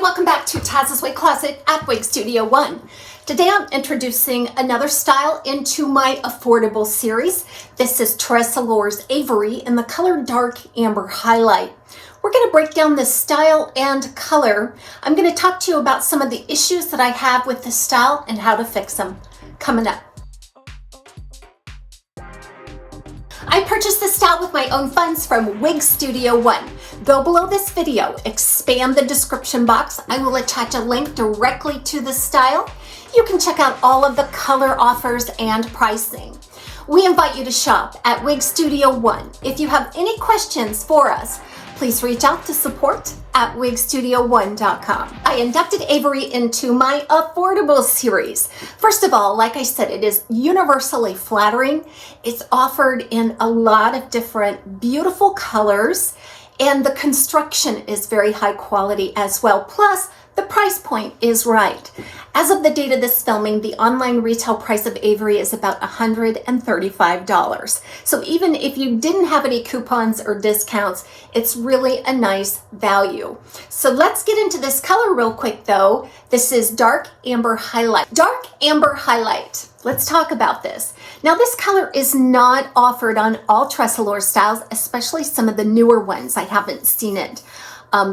welcome back to TAZ's Wig Closet at Wig Studio One. Today I'm introducing another style into my affordable series. This is Tressallure AVERY in the color Dark Amber Highlight. We're going to break down this style and color. I'm going to talk to you about some of the issues that I have with this style and how to fix them coming up. I purchased this style with my own funds from Wig Studio One. Go below this video, expand the description box. I will attach a link directly to the style. You can check out all of the color offers and pricing. We invite you to shop at Wig Studio One. If you have any questions for us, please reach out to support@wigstudio1.com. I inducted Avery into my affordable series. First of all, like I said, it is universally flattering. It's offered in a lot of different beautiful colors, and the construction is very high quality as well. Plus, the price point is right. As of the date of this filming, the online retail price of Avery is about $135. So even if you didn't have any coupons or discounts, it's really a nice value. So let's get into this color real quick though. This is Dark Amber Highlight. Dark Amber Highlight. Let's talk about this. Now this color is not offered on all Tressallure styles, especially some of the newer ones. I haven't seen it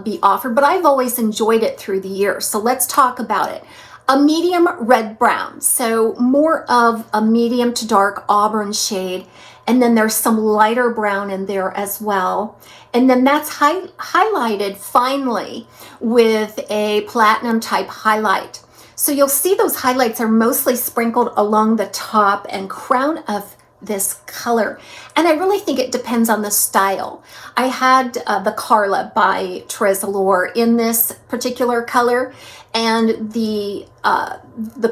be offered, but I've always enjoyed it through the years. So let's talk about it. A medium red brown, so more of a medium to dark auburn shade, and then there's some lighter brown in there as well, and then that's highlighted finely with a platinum type highlight. So you'll see those highlights are mostly sprinkled along the top and crown of this color, and I really think it depends on the style. I had the Carla by Tressallure in this particular color, and the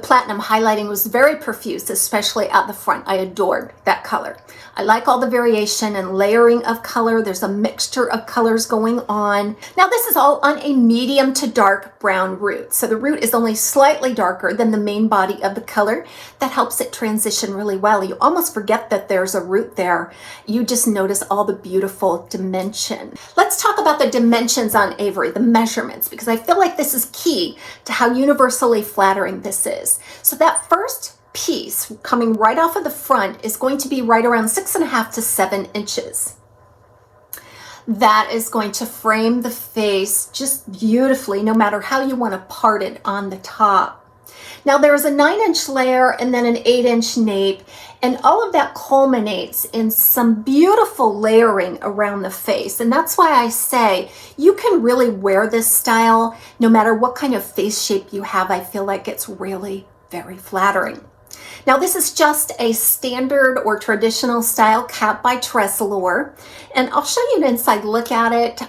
platinum highlighting was very profuse, especially at the front. I adored that color. I like all the variation and layering of color. There's a mixture of colors going on. Now this is all on a medium to dark brown root. So the root is only slightly darker than the main body of the color. That helps it transition really well. You almost forget that there's a root there. You just notice all the beautiful dimension. Let's talk about the dimensions on Avery, the measurements, because I feel like this is key to how universally flattering this is. So that first piece coming right off of the front is going to be right around 6.5 to 7 inches. That is going to frame the face just beautifully, no matter how you want to part it on the top. Now there's a 9-inch layer and then an 8-inch nape, and all of that culminates in some beautiful layering around the face. And that's why I say you can really wear this style no matter what kind of face shape you have. I feel like it's really very flattering. Now this is just a standard or traditional style cap by Tressallure, and I'll show you an inside look at it.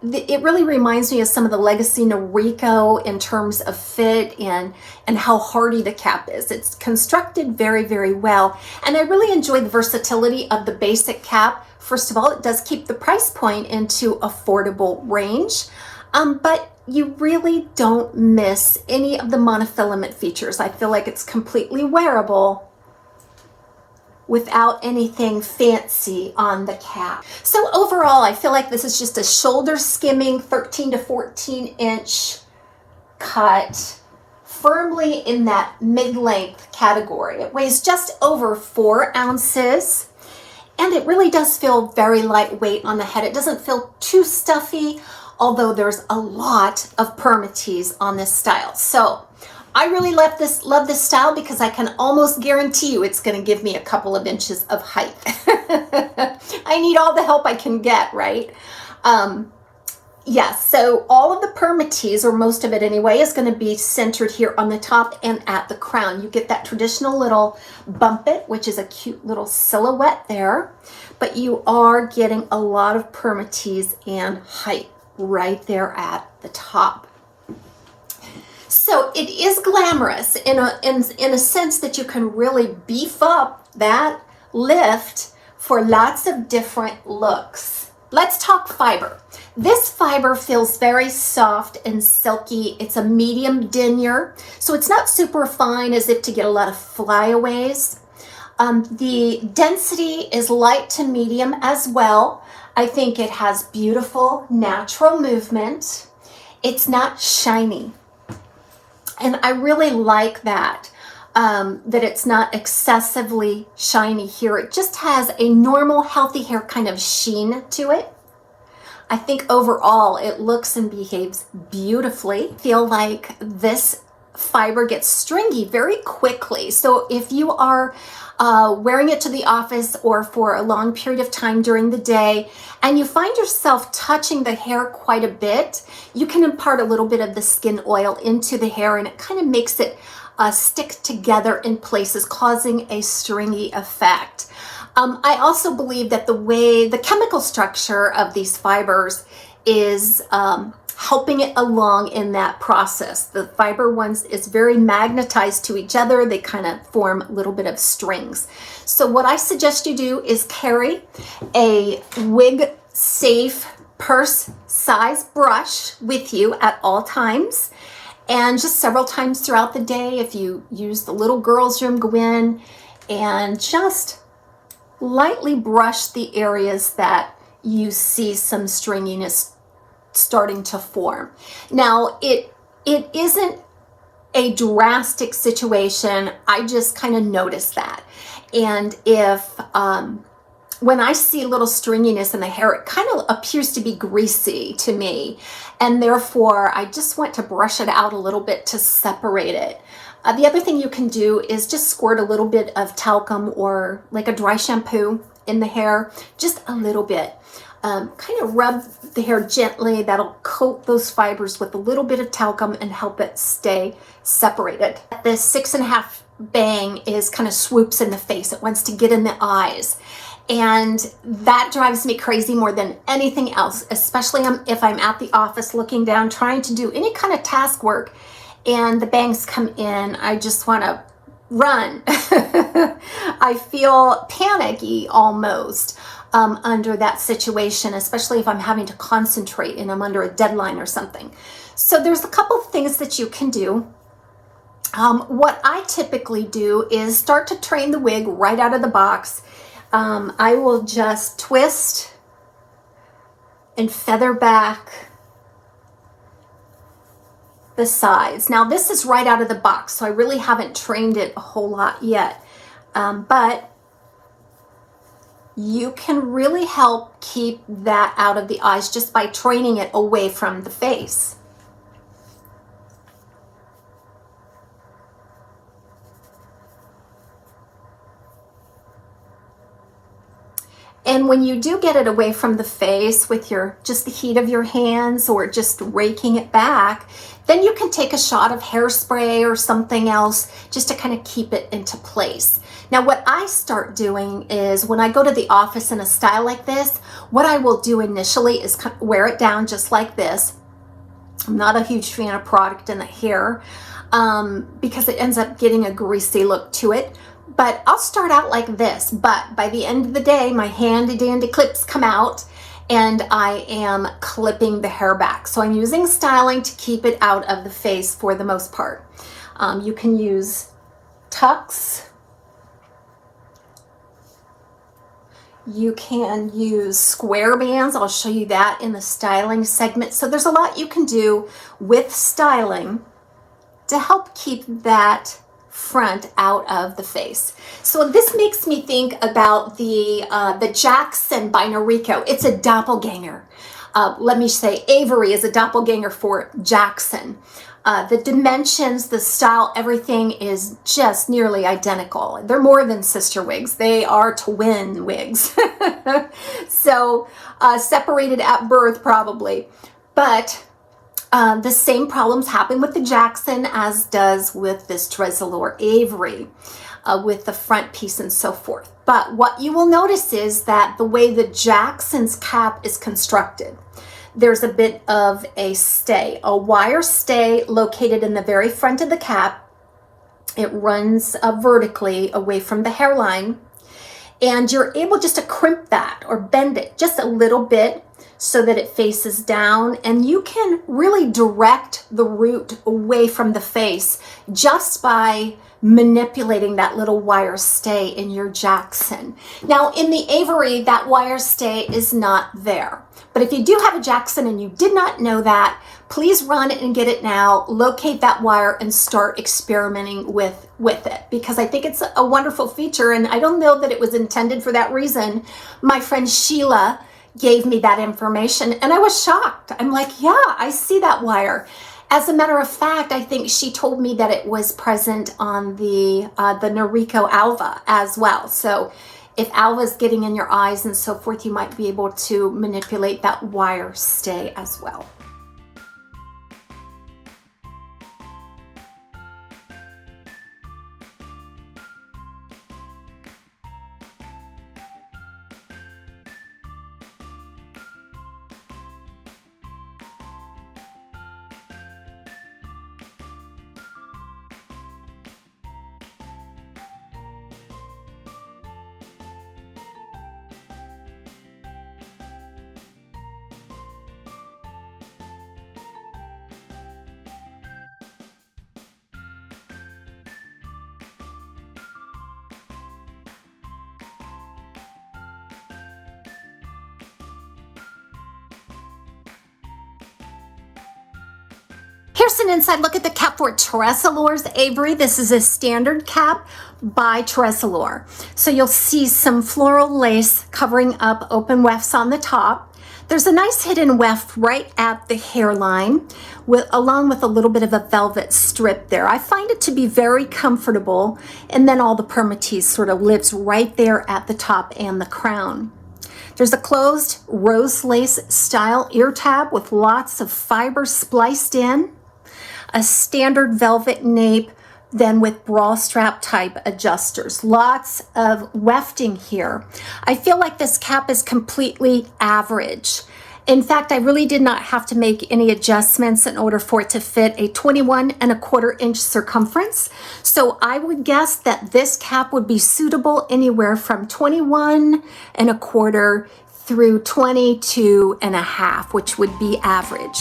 It really reminds me of some of the legacy NORIKO in terms of fit and how hardy the cap is. It's constructed very, very well, and I really enjoy the versatility of the basic cap. First of all, it does keep the price point into affordable range, but you really don't miss any of the monofilament features. I feel like it's completely wearable without anything fancy on the cap. So overall, I feel like this is just a shoulder skimming 13 to 14 inch cut, firmly in that mid-length category. It weighs just over 4 ounces, and it really does feel very lightweight on the head. It doesn't feel too stuffy, although there's a lot of PERMATEASE on this style. So I really love this style because I can almost guarantee you it's going to give me a couple of inches of height. I need all the help I can get, right? Yes, so all of the PERMATEASE, or most of it anyway, is going to be centered here on the top and at the crown. You get that traditional little bump it, which is a cute little silhouette there, but you are getting a lot of PERMATEASE and height right there at the top. So it is glamorous in a sense that you can really beef up that lift for lots of different looks. Let's talk fiber. This fiber feels very soft and silky. It's a medium denier, so it's not super fine as if to get a lot of flyaways. The density is light to medium as well. I think it has beautiful natural movement. It's not shiny. And I really like that, that it's not excessively shiny here. It just has a normal, healthy hair kind of sheen to it. I think overall it looks and behaves beautifully. I feel like this fiber gets stringy very quickly. So if you are wearing it to the office or for a long period of time during the day, and you find yourself touching the hair quite a bit, you can impart a little bit of the skin oil into the hair, and it kind of makes it stick together in places, causing a stringy effect. I also believe that the chemical structure of these fibers is helping it along in that process. The fiber ones is very magnetized to each other. They kind of form a little bit of strings. So what I suggest you do is carry a wig safe purse size brush with you at all times, and just several times throughout the day. If you use the little girls room, go in and just lightly brush the areas that you see some stringiness starting to form. Now, it isn't a drastic situation. I just kind of noticed that. And if when I see a little stringiness in the hair, it kind of appears to be greasy to me, and therefore I just want to brush it out a little bit to separate it. The other thing you can do is just squirt a little bit of talcum or like a dry shampoo in the hair, just a little bit. Kind of rub the hair gently. That'll coat those fibers with a little bit of talcum and help it stay separated. The 6.5 bang is kind of swoops in the face. It wants to get in the eyes. And that drives me crazy more than anything else, especially if I'm at the office looking down, trying to do any kind of task work, and the bangs come in. I just want to run. I feel panicky almost under that situation, especially if I'm having to concentrate and I'm under a deadline or something. So there's a couple of things that you can do. What I typically do is start to train the wig right out of the box. I will just twist and feather back the sides. Now this is right out of the box, so I really haven't trained it a whole lot yet, but you can really help keep that out of the eyes just by training it away from the face. And when you do get it away from the face with just the heat of your hands or just raking it back, then you can take a shot of hairspray or something else just to kind of keep it into place. Now, what I start doing is when I go to the office in a style like this, what I will do initially is wear it down just like this. I'm not a huge fan of product in the hair because it ends up getting a greasy look to it. But I'll start out like this, but by the end of the day, my handy dandy clips come out and I am clipping the hair back. So I'm using styling to keep it out of the face for the most part. You can use tucks. You can use square bands. I'll show you that in the styling segment. So there's a lot you can do with styling to help keep that front out of the face. So this makes me think about the Jackson by NORIKO. It's a doppelganger. Let me say Avery is a doppelganger for Jackson. The dimensions, the style, everything is just nearly identical. They're more than sister wigs. They are twin wigs. So separated at birth probably. But the same problems happen with the Jackson as does with this Tressallure Avery, with the front piece and so forth. But what you will notice is that the way the Jackson's cap is constructed, there's a bit of a stay, a wire stay located in the very front of the cap. It runs vertically away from the hairline, and you're able just to crimp that or bend it just a little bit so that it faces down, and you can really direct the root away from the face just by manipulating that little wire stay in your Jackson. Now in the Avery, that wire stay is not there. But if you do have a Jackson and you did not know that, please run and get it now, locate that wire and start experimenting with it, because I think it's a wonderful feature, and I don't know that it was intended for that reason. My friend Sheila gave me that information and I was shocked. I'm like, yeah, I see that wire. As a matter of fact, I think she told me that it was present on the NORIKO Alva as well. So if Alva's getting in your eyes and so forth, you might be able to manipulate that wire stay as well. Here's an inside look at the cap for Tressallure Avery. This is a standard cap by Tressallure. So you'll see some floral lace covering up open wefts on the top. There's a nice hidden weft right at the hairline, along with a little bit of a velvet strip there. I find it to be very comfortable, and then all the PERMATEASE sort of lives right there at the top and the crown. There's a closed rose lace style ear tab with lots of fiber spliced in, a standard velvet nape, then with bra strap type adjusters. Lots of wefting here. I feel like this cap is completely average. In fact, I really did not have to make any adjustments in order for it to fit a 21¼ inch circumference. So I would guess that this cap would be suitable anywhere from 21¼ through 22½, which would be average.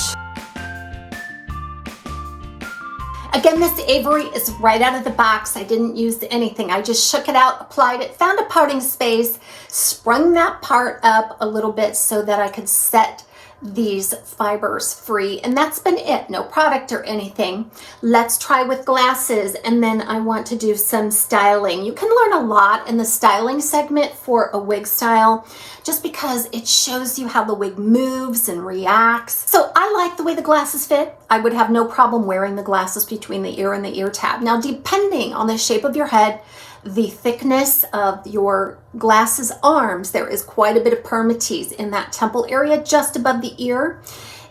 Again, this Avery is right out of the box. I didn't use anything. I just shook it out, applied it, found a parting space, sprung that part up a little bit so that I could set these fibers free, and that's been it. No product or anything. Let's try with glasses, and then I want to do some styling. You can learn a lot in the styling segment for a wig style, just because it shows you how the wig moves and reacts. So I like the way the glasses fit. I would have no problem wearing the glasses between the ear and the ear tab. Now, depending on the shape of your head, the thickness of your glasses arms, there is quite a bit of PERMATEASE in that temple area just above the ear.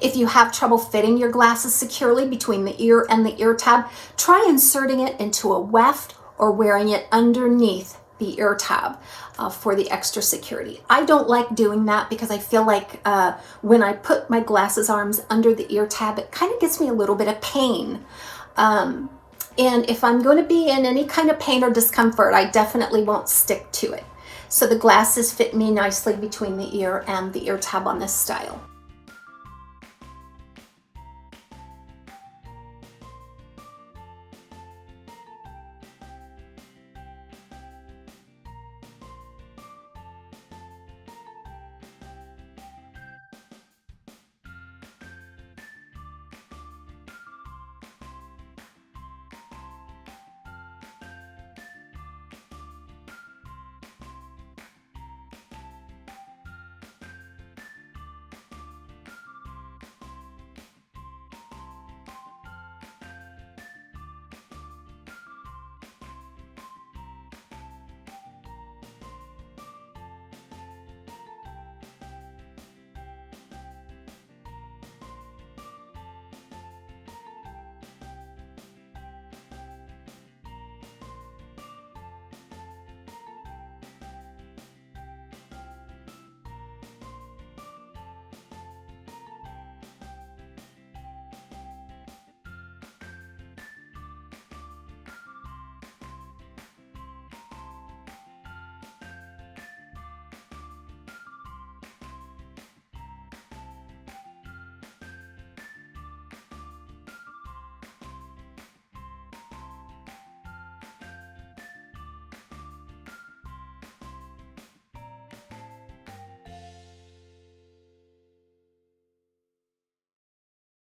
If you have trouble fitting your glasses securely between the ear and the ear tab, try inserting it into a weft or wearing it underneath the ear tab for the extra security. I don't like doing that because I feel like when I put my glasses arms under the ear tab, it kind of gives me a little bit of pain. And if I'm going to be in any kind of pain or discomfort, I definitely won't stick to it. So the glasses fit me nicely between the ear and the ear tab on this style.